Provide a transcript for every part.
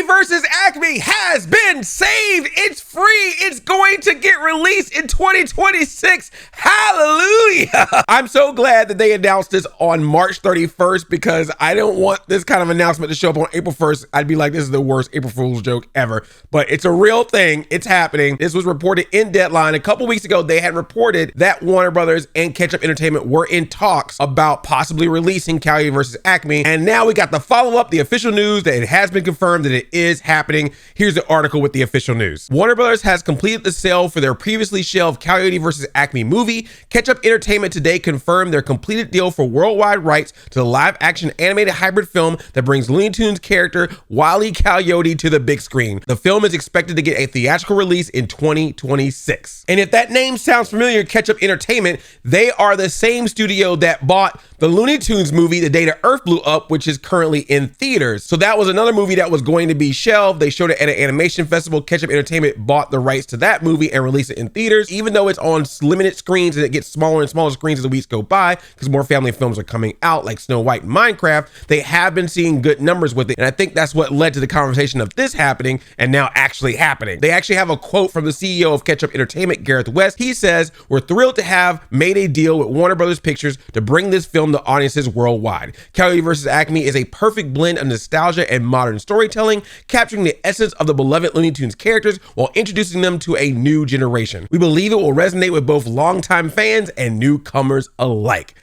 versus ACME has been saved. It's free. It's going to get released in 2026. Hallelujah. I'm so glad that they announced this on March 31st because I don't want this kind of announcement to show up on April 1st. I'd be like, this is the worst April Fool's joke ever. But it's a real thing. It's happening. This was reported in Deadline. A couple weeks ago, they had reported that Warner Brothers and Ketchup Entertainment were in talks about possibly releasing Coyote versus ACME. And now we got the follow-up, the official news that it has been confirmed that it is happening. Here's the article with the official news. Warner Brothers has completed the sale for their previously shelved Coyote versus ACME movie. Ketchup Entertainment today confirmed their completed deal for worldwide rights to the live-action animated hybrid film that brings Looney Tunes character Wile E. Coyote to the big screen. The film is expected to get a theatrical release in 2026. And if that name sounds familiar, Ketchup Entertainment, they are the same studio that bought the Looney Tunes movie The Day the Earth Blew Up, which is currently in theaters. So that was another movie that was going to be shelved. They showed it at an animation festival. Ketchup Entertainment bought the rights to that movie and released it in theaters, even though it's on limited screens and it gets smaller and smaller screens as the weeks go by because more family films are coming out like Snow White and Minecraft. They have been seeing good numbers with it. And I think that's what led to the conversation of this happening and now actually happening. They actually have a quote from the CEO of Ketchup Entertainment, Gareth West. He says, "We're thrilled to have made a deal with Warner Brothers Pictures to bring this film to audiences worldwide. Coyote vs. ACME is a perfect blend of nostalgia and modern storytelling, capturing the essence of the beloved Looney Tunes characters while introducing them to a new generation. We believe it will resonate with both longtime fans and newcomers alike."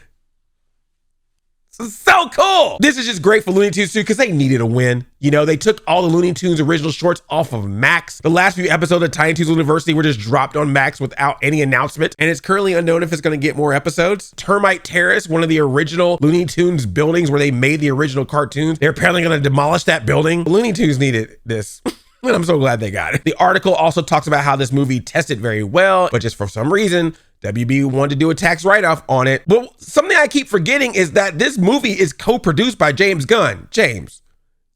So cool. This is just great for Looney Tunes too because they needed a win. You know, they took all the Looney Tunes original shorts off of Max. The last few episodes of Tiny Toons University were just dropped on Max without any announcement, and it's currently unknown if it's going to get more episodes. Termite Terrace, one of the original Looney Tunes buildings where they made the original cartoons, they're apparently going to demolish that building. Looney Tunes needed this. And I'm so glad they got it. The article also talks about how this movie tested very well, but just for some reason, WB wanted to do a tax write-off on it. But something I keep forgetting is that this movie is co-produced by James Gunn. James,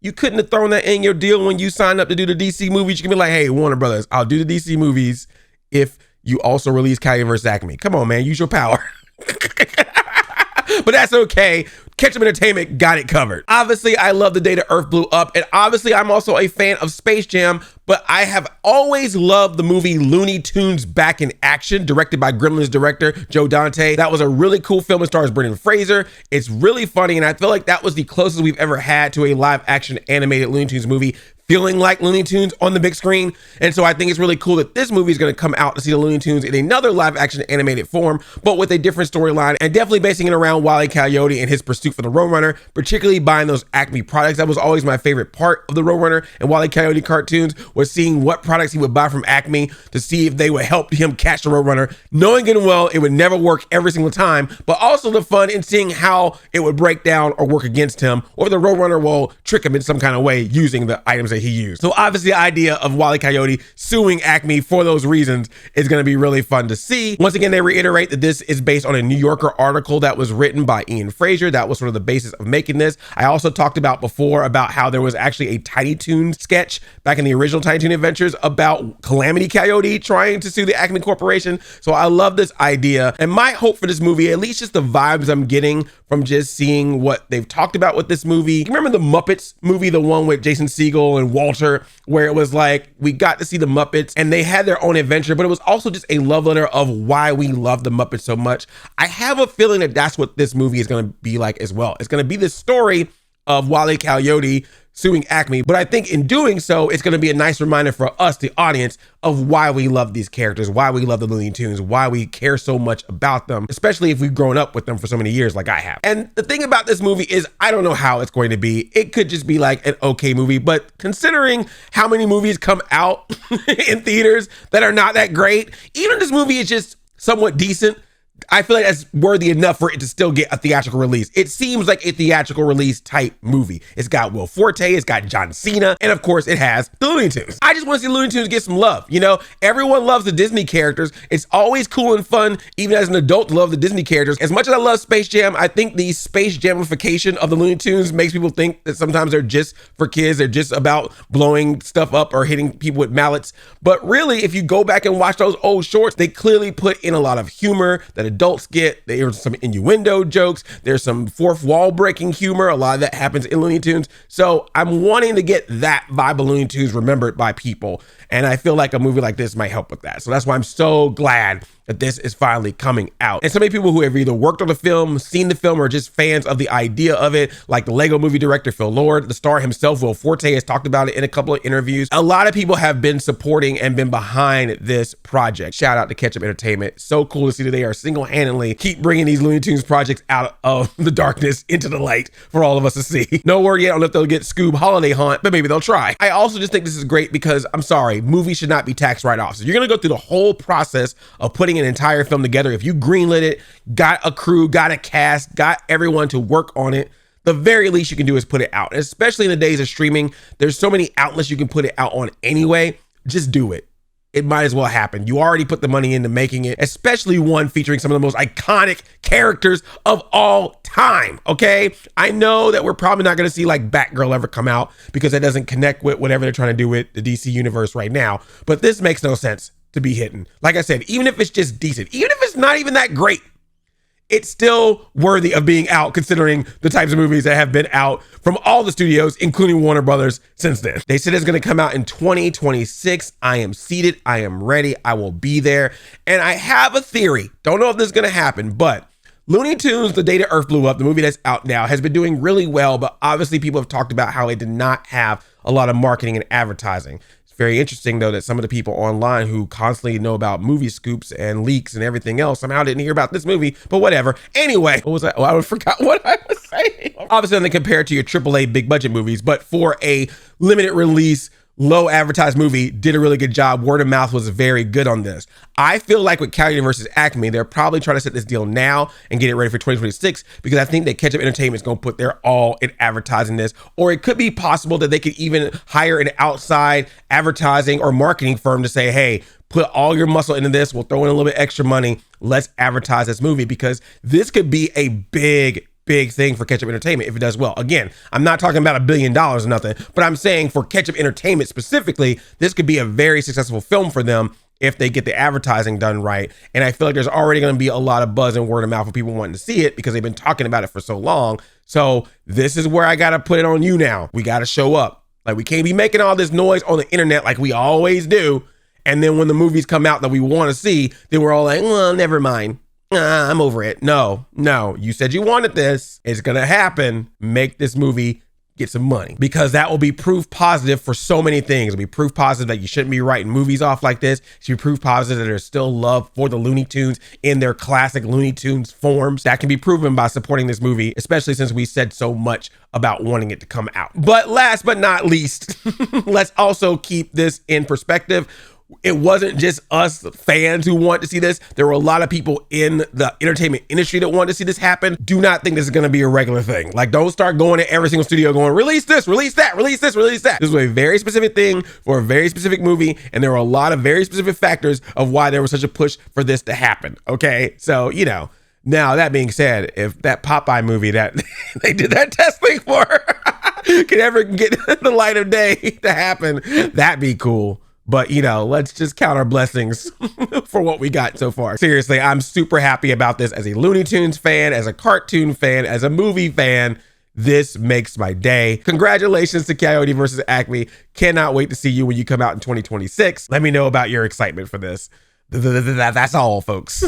you couldn't have thrown that in your deal when you signed up to do the DC movies. You can be like, hey, Warner Brothers, I'll do the DC movies if you also release Coyote vs. ACME. Come on, man, use your power. But that's okay. Ketchup Entertainment got it covered. Obviously, I love The Day the Earth Blew Up, and obviously, I'm also a fan of Space Jam, but I have always loved the movie Looney Tunes Back in Action, directed by Gremlins director Joe Dante. That was a really cool film. It stars Brendan Fraser. It's really funny, and I feel like that was the closest we've ever had to a live-action animated Looney Tunes movie feeling like Looney Tunes on the big screen. And so I think it's really cool that this movie is going to come out to see the Looney Tunes in another live action animated form, but with a different storyline and definitely basing it around Wile E. Coyote and his pursuit for the Roadrunner, particularly buying those ACME products. That was always my favorite part of the Roadrunner and Wile E. Coyote cartoons, was seeing what products he would buy from ACME to see if they would help him catch the Roadrunner, knowing good and well it would never work every single time, but also the fun in seeing how it would break down or work against him, or the Roadrunner will trick him in some kind of way using the items that he used. So obviously the idea of Wile E. Coyote suing ACME for those reasons is going to be really fun to see. Once again, they reiterate that this is based on a New Yorker article that was written by Ian Fraser. That was sort of the basis of making this. I also talked about before about how there was actually a Tiny Toons sketch back in the original Tiny Toon Adventures about Calamity Coyote trying to sue the ACME Corporation. So I love this idea, and my hope for this movie, at least just the vibes I'm getting from just seeing what they've talked about with this movie. You remember the Muppets movie, the one with Jason Segel and Walter, where it was like we got to see the Muppets and they had their own adventure, but it was also just a love letter of why we love the Muppets so much. I have a feeling that that's what this movie is going to be like as well. It's going to be the story of Wile E. Coyote suing ACME, but I think in doing so, it's going to be a nice reminder for us, the audience, of why we love these characters, why we love the Looney Tunes, why we care so much about them, especially if we've grown up with them for so many years like I have. And the thing about this movie is I don't know how it's going to be. It could just be like an okay movie, but considering how many movies come out in theaters that are not that great, even if this movie is just somewhat decent, I feel like that's worthy enough for it to still get a theatrical release. It seems like a theatrical release type movie. It's got Will Forte, it's got John Cena, and of course it has the Looney Tunes. I just want to see Looney Tunes get some love. You know, everyone loves the Disney characters. It's always cool and fun, even as an adult, to love the Disney characters. As much as I love Space Jam, I think the Space Jamification of the Looney Tunes makes people think that sometimes they're just for kids. They're just about blowing stuff up or hitting people with mallets. But really, if you go back and watch those old shorts, they clearly put in a lot of humor that that adults get. There's some innuendo jokes. There's some fourth wall breaking humor. A lot of that happens in Looney Tunes. So I'm wanting to get that vibe of Looney Tunes remembered by people. And I feel like a movie like this might help with that. So that's why I'm so glad that this is finally coming out. And so many people who have either worked on the film, seen the film, or just fans of the idea of it, like the Lego movie director Phil Lord, the star himself, Will Forte, has talked about it in a couple of interviews. A lot of people have been supporting and been behind this project. Shout out to Ketchup Entertainment. So cool to see that they are single-handedly keep bringing these Looney Tunes projects out of the darkness into the light for all of us to see. No word yet on if they'll get Scoob Holiday Haunt, but maybe they'll try. I also just think this is great because, I'm sorry, movies should not be tax write-offs. So you're gonna go through the whole process of putting an entire film together. If you greenlit it, got a crew, got a cast, got everyone to work on it, the very least you can do is put it out. Especially in the days of streaming, there's so many outlets you can put it out on anyway. Just do it. It might as well happen. You already put the money into making it, especially one featuring some of the most iconic characters of all time, okay? I know that we're probably not gonna see like Batgirl ever come out because that doesn't connect with whatever they're trying to do with the DC universe right now, but this makes no sense to be hidden. Like I said, even if it's just decent, even if it's not even that great, it's still worthy of being out considering the types of movies that have been out from all the studios, including Warner Brothers, since then. They said it's gonna come out in 2026. I am seated, I am ready, I will be there. And I have a theory, don't know if this is gonna happen, but Looney Tunes, The Day the Earth Blew Up, the movie that's out now, has been doing really well, but obviously people have talked about how it did not have a lot of marketing and advertising. Very interesting, though, that some of the people online who constantly know about movie scoops and leaks and everything else somehow didn't hear about this movie, but whatever. Anyway, what was that? Oh, I forgot what I was saying. Obviously, when compared to your AAA big budget movies, but for a limited release, low advertised movie, did a really good job. Word of mouth was very good on this. I feel like with Coyote versus ACME, they're probably trying to set this deal now and get it ready for 2026 because I think that Ketchup Entertainment is going to put their all in advertising this. Or it could be possible that they could even hire an outside advertising or marketing firm to say, hey, put all your muscle into this. We'll throw in a little bit extra money. Let's advertise this movie because this could be a big thing for Ketchup Entertainment if it does well. Again, I'm not talking about $1 billion or nothing, but I'm saying for Ketchup Entertainment specifically, this could be a very successful film for them if they get the advertising done right. And I feel like there's already going to be a lot of buzz and word of mouth for people wanting to see it because they've been talking about it for so long. So this is where I got to put it on you now. We got to show up. Like, we can't be making all this noise on the internet like we always do. And then when the movies come out that we want to see, then we're all like, well, never mind. I'm over it. No, you said you wanted this. It's gonna happen. Make this movie get some money because that will be proof positive for so many things. It'll be proof positive that you shouldn't be writing movies off like this. It should be proof positive that there's still love for the Looney Tunes in their classic Looney Tunes forms. That can be proven by supporting this movie, especially since we said so much about wanting it to come out. But last but not least, let's also keep this in perspective. It wasn't just us fans who want to see this. There were a lot of people in the entertainment industry that wanted to see this happen. Do not think this is going to be a regular thing. Like, don't start going to every single studio going, release this, release that, release this, release that. This was a very specific thing for a very specific movie. And there were a lot of very specific factors of why there was such a push for this to happen. Okay. So, you know, now that being said, if that Popeye movie that they did that testing for could ever get the light of day to happen, that'd be cool. But, you know, let's just count our blessings for what we got so far. Seriously, I'm super happy about this as a Looney Tunes fan, as a cartoon fan, as a movie fan. This makes my day. Congratulations to Coyote versus ACME. Cannot wait to see you when you come out in 2026. Let me know about your excitement for this. That's all, folks.